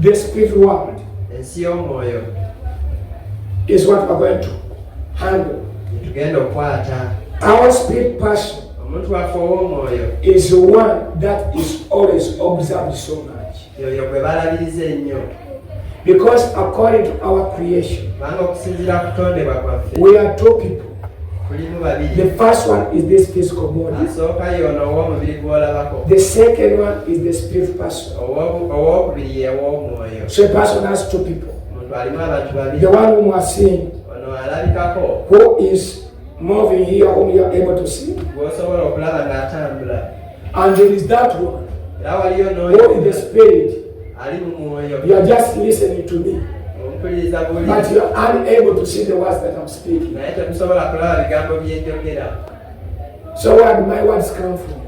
The spirit world is what we're going to handle. Our spirit person is the one that is always observed so much. Because according to our creation, we are two people. The first one is this physical body. The second one is the spirit person. So a person has two people. The one whom we are seeing, who is moving here, whom you are able to see. And there is that one who is the spirit. You are just listening to me, but you are unable to see the words that I'm speaking. So where do my words come from?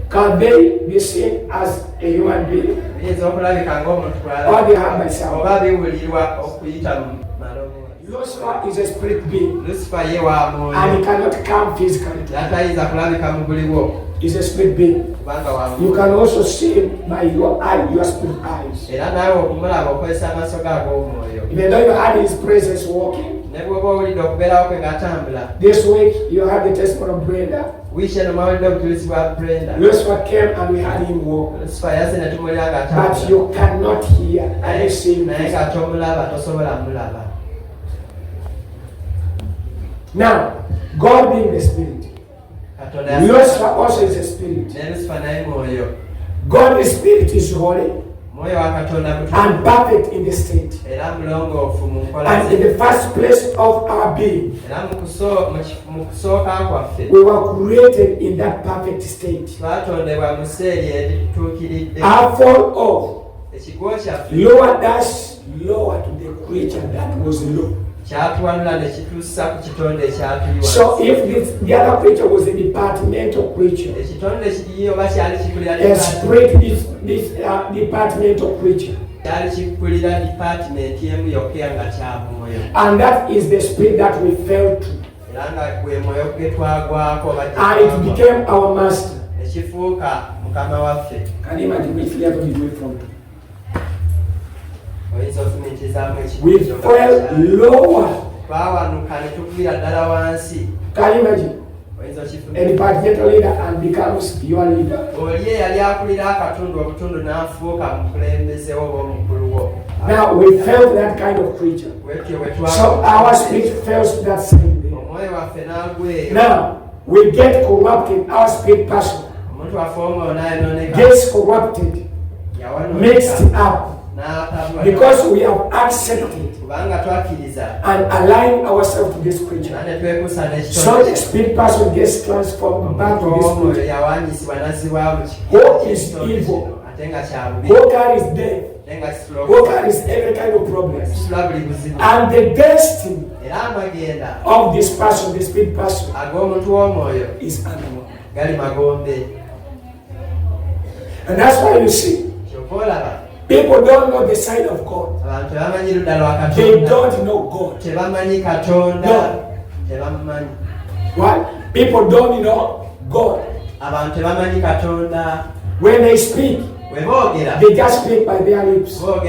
Can they be seen as a human being? Or they have myself? Lucifer is a spirit being, and he cannot come physically. He's a spirit being. You can also see him by your eye, your spirit eyes. Even though you had his presence walking, this week you had the testimony of Brenda. Lucifer came and we had him walk. But you cannot hear and see him. Now, God being the spirit, Lucifer also is a spirit. God the spirit is holy and perfect in the state. And in the first place of our being, we were created in that perfect state. Our fall off lower dash lower to the creature that was low. So if the other creature was a departmental creature, a spirit is this departmental creature. And that is the spirit that we fell to. And it became our master. Can you imagine if we ever be doing from? We fell lower. Can you imagine? A departmental leader and becomes your leader. Now we felt that kind of creature. So our spirit fails to that same thing. Now we get corrupted, our spirit person gets corrupted, mixed up. Because we have accepted and aligned ourselves to this creature. So the spirit person gets transformed back to this creature. Who is evil? Who carries death? Who carries every kind of problem? And the destiny of this person, the spirit person, is animal. And that's why you see, people don't know the side of God. They don't know God. No. What? People don't know God. When they speak, they just speak by their lips. But the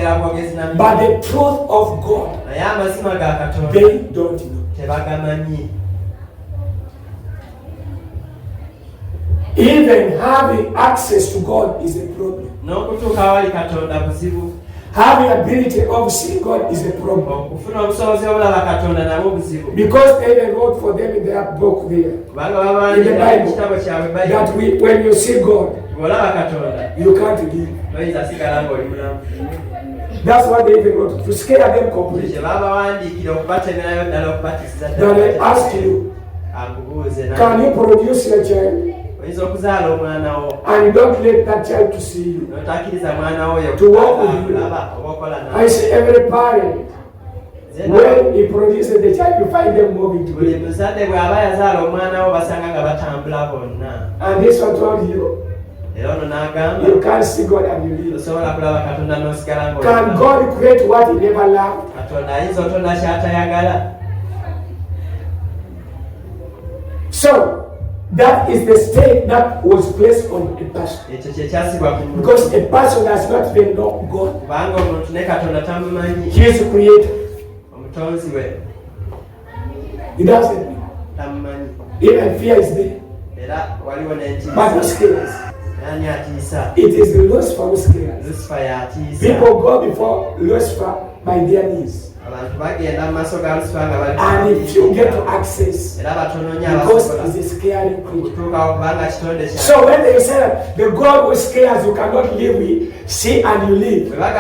truth of God, they don't know. Even having access to God is a problem. Having ability of seeing God is a problem. Because they wrote for them in their book there, in the Bible, that when you see God, you can't live. That's what they even wrote, to scare them completely. Then they ask you, can you produce your child? And you don't let that child to see you, to walk with you. I say every parent, when he produces the child, you find them moving together. And this one told you, you can't see God and you live. Can God create what he never loved? So, That is the state that was placed on a person. Because a person does not even know God. He is the creator. He doesn't. Even fear is there. But who scares? It is Lucifer who scares. People go before Lucifer by their knees. And if you get to access, because it's a scary creature. So when they say the God who scares you cannot live with, see and you live. That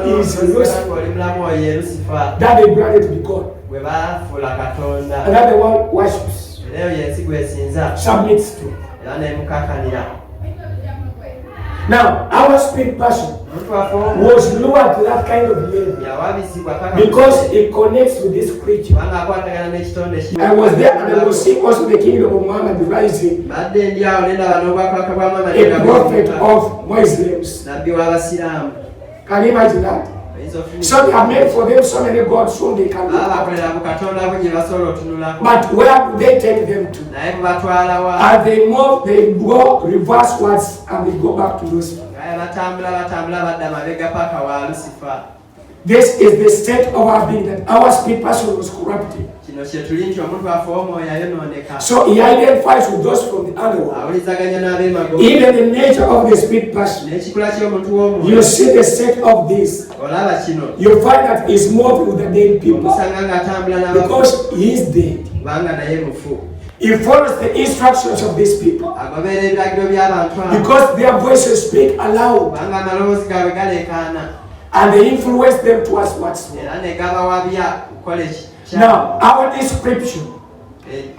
is Lucifer. That they branded to be God. Another one worships, submits to. Now, our spirit person was lured to that kind of level because it connects with this creature. I was there and I was seeing also the kingdom of Muhammad rising, a prophet of Muslims. Can you imagine that? So they have made for them so many gods whom they can look after. But where do they take them to? As they move, they go reversewards and they go back to Lucifer. This is the state of our being, that our spirit person was corrupted. So he identifies with those from the other world. Even the nature of the spirit person, you see the state of this. You find that he's moving with the dead people because he is dead. He follows the instructions of these people because their voices speak aloud and they influence them towards what's wrong. Now, our description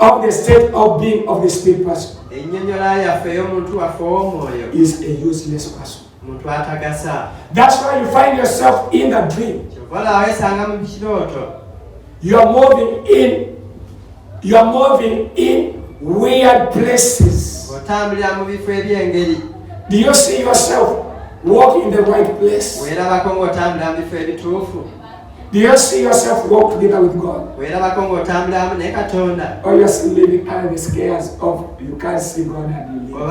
of the state of being of the spirit person is a useless person. That's why you find yourself in the dream. You are moving in weird places. Do you see yourself walk in the right place? Do you see yourself walk together with God? Or you're still living under the scares of you can't see God and you live?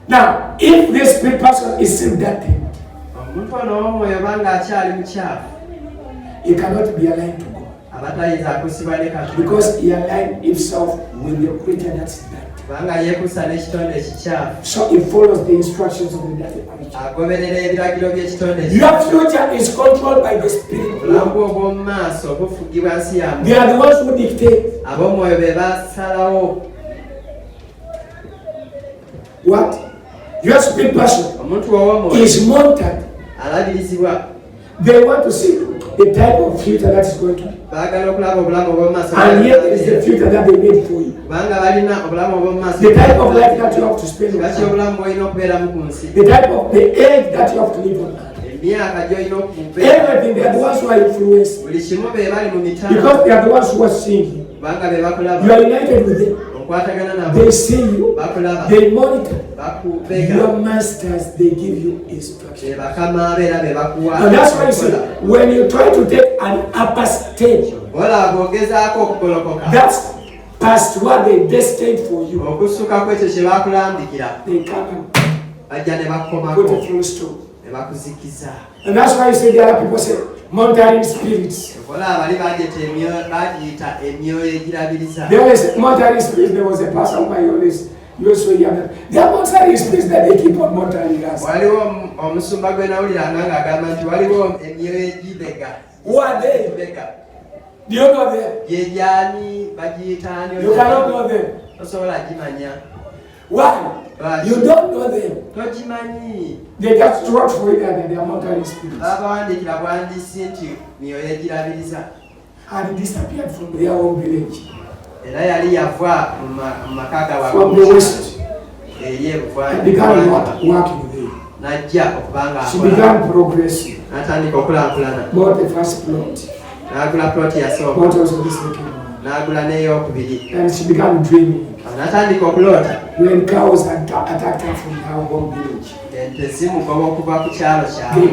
Now, if this spirit person is still dirty, he cannot be aligned to God. Because he aligned himself with the creature that's dirty. So he follows the instructions of the dirty creature. Your future is controlled by the spirit. They are the ones who dictate. What? Your spirit person is monitored. They want to see the type of future that is going to be. And yet it is the future that they made for you. The type of life that you have to spend on earth. The type of the age that you have to live on earth. Everything, they are the ones who are influenced. Because they are the ones who are seeing you. You are united with them. They see you, they monitor. Your masters, they give you instructions. And that's why you see, when you try to take an upper stage, that's past what they destined for you. They come and put a full stop. And that's why you see the other people say, monitoring spirits. They always say, monitoring spirits. There was a person who always used to hear them. They are monitoring spirits that they keep on monitoring us. Who are they? Do you know them? You cannot know them. Why? You don't know them. They just work for it and they are monitoring spirits. And disappeared from their own village. From the west. And began working there. She began progressing. Bought the first plot. Bought also the second one. And she began dreaming. When cows attacked her from her home village. They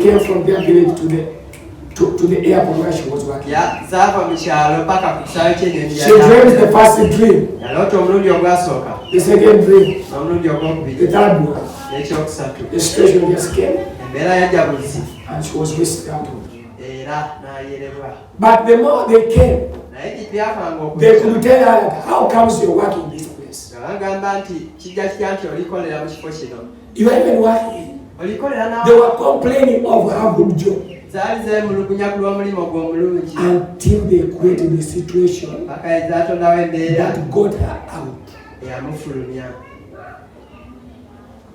came from their village to the to the airport where she was working. She dreamed the first dream, the second dream, the third one. The situation just came, and she was whisked out. But the more they came, they could tell her, how comes you're working this place? You are even working. They were complaining of her good job until they created a situation that got her out.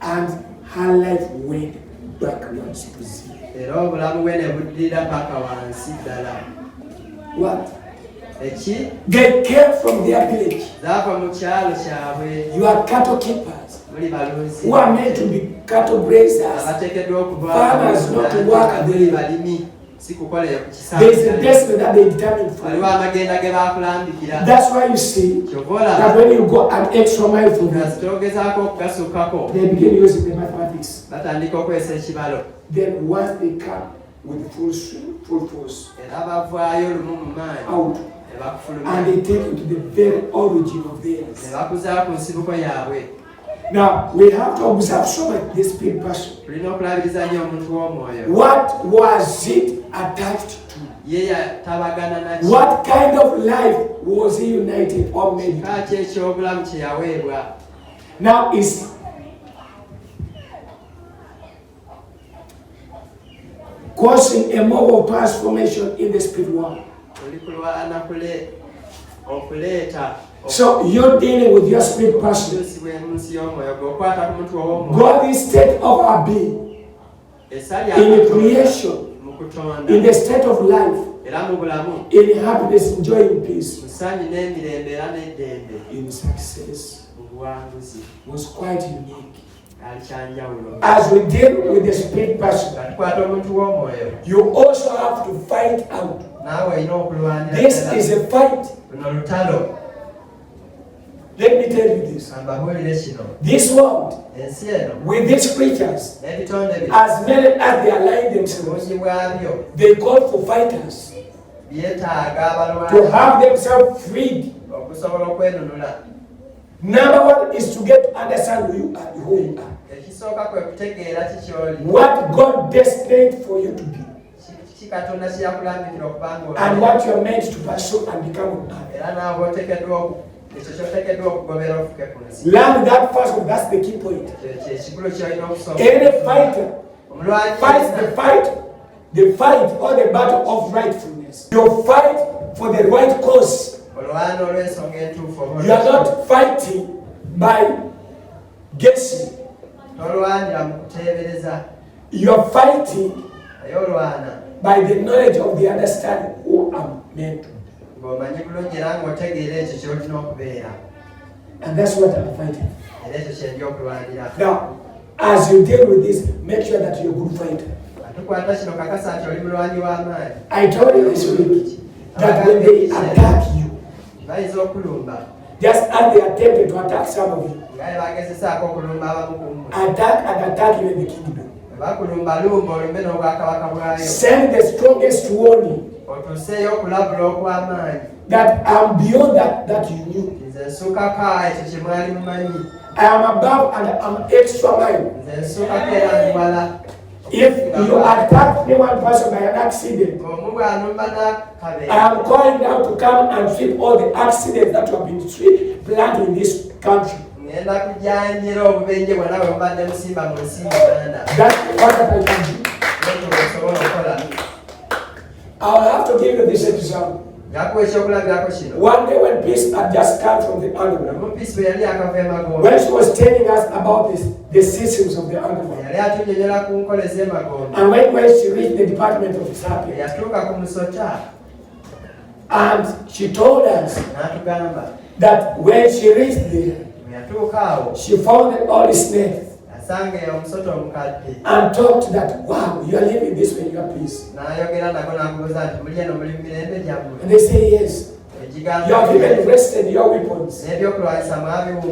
And her life went backwards to zero. What? They came from their village. You are cattle keepers who are meant to be cattle grazers, farmers not to work at the river. There is a destiny that they determined for you. That's why you see that when you go an extra mile for them, they begin using the mathematics. Then once they come with full force out, and they take you to the very origin of theirs. Now, we have to observe so much this spirit person. What was it attached to? What kind of life was he united or made? Now, it's causing a moral transformation in the spirit world. So you're dealing with your spirit person. God is state of our being, in creation, in the state of life, in happiness, joy, and peace, in success, was quite unique. As we deal with the spirit person, you also have to fight out. This is a fight. Let me tell you this. This world, with these creatures, as many as they align themselves, they call for fighters to have themselves freed. Number one is to get to understand who you are. What God destined for you to be. And what you are meant to pursue and become. Learn that first, that's the key point. Any fighter fights the fight or the battle of rightfulness. You fight for the right cause. You are not fighting by guessing. You are fighting by the knowledge of the understanding who I'm meant to be. And that's what I'm fighting. Now, as you deal with this, make sure that you're a good fighter. I told you this week that when they attack you, just as they attempted to attack some of you, attack even the kingdom. Send the strongest warning that I'm beyond that you knew. I am above and I'm extra mile. If you attack one person by an accident, I am calling down to come and sweep all the accidents that have been planned in this country. That's what I can do. I'll have to give you this example. One day when peace had just come from the underground, when she was telling us about the systems of the underground, and when she reached the Department of Happiness, and she told us that when she reached there, she found an old snake and talked that, wow, you are living this way, you are peace. And they say, yes. You have even rested your weapons.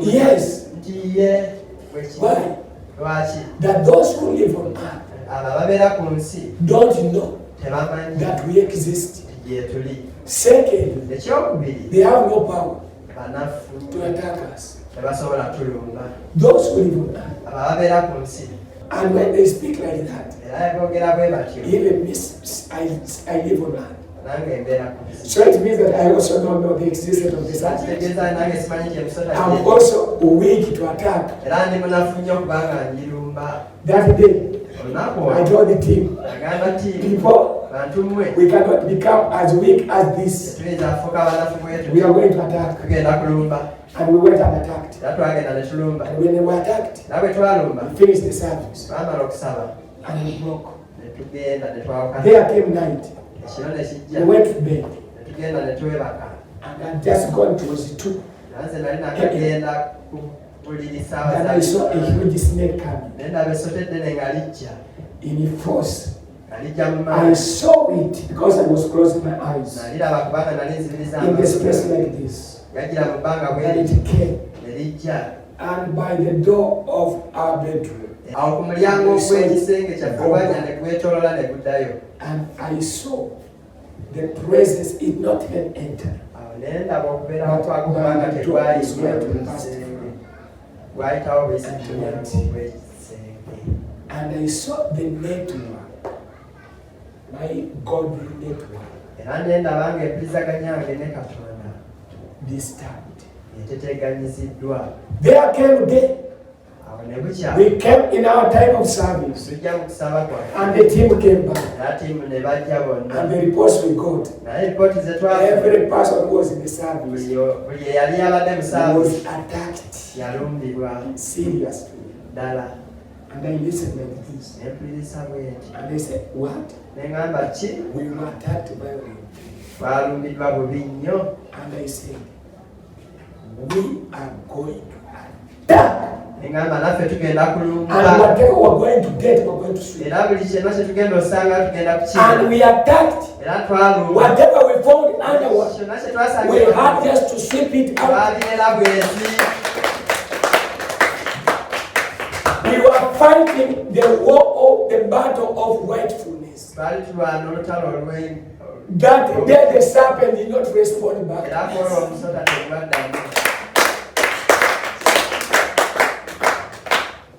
Yes. Why? That those who live on earth don't know that we exist. Second, they have no power to attack us. Those who live on earth. And when they speak like that, even me, I live on earth. So it means that I also don't know the existence of this earth. I'm also weak to attack. That day, I told the team, people, we cannot become as weak as this. We are going to attack. And we went and attacked. And when they were attacked, we finished the service. And we broke. There came night. We went to bed. And I just gone towards 2. Then I saw a huge snake coming. In force. I saw it because I was closing my eyes. In this place like this. And it came. And by the door of our bedroom. And I saw the presence it not even enter. And I saw the network, my godly network, disturbed. There came day. We came in our time of service. And the team came back. And the reports we got. Every person who was in the service was attacked seriously. And I listened like this. And they said, what? We were attacked violently. And I said, we are going to attack. And whatever we're going to get, we're going to sweep. And we attacked. Whatever we found underwater, we had just to sweep it out. We were fighting the war of the battle of rightfulness. That day the serpent did not respond back.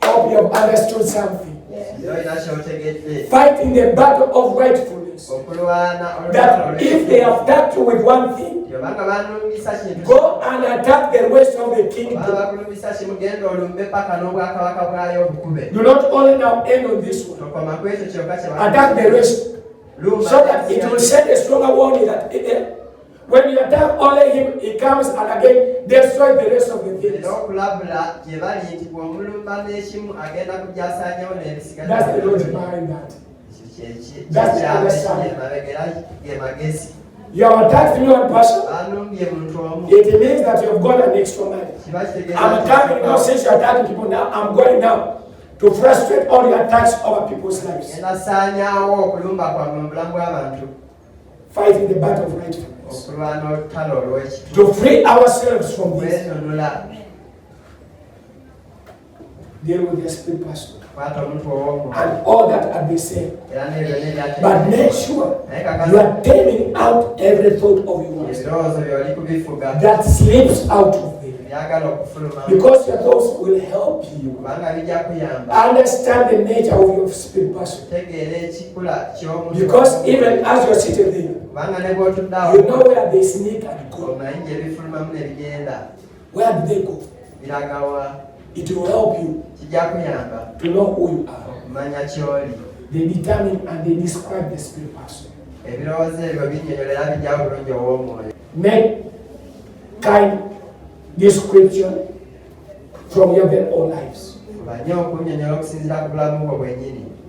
Hope you have understood something. Yes. Fight in the battle of rightfulness. That if they have attacked you with one thing, go and attack the rest of the kingdom. Do not only now end on this one. Attack the rest. So that it will send a stronger warning that when you attack only him, he comes and again destroys the rest of the things. That's the logic behind that. That's the understanding. You have attacked me one person. It means that you have gone an extra mile. I'm attacking now since you're attacking people now. I'm going now to frustrate all the attacks over people's lives. Fighting the battle of rightfulness. To free ourselves from this. Deal with the spirit person. And all that are the same. But make sure you are turning out every thought of yours that slips out of them. Because your thoughts will help you understand the nature of your spirit person. Because even as you're sitting there, you know where they sneak and go. Where do they go? It will help you to know who you are. They determine and they describe the spirit person. Make kind description from your very own lives.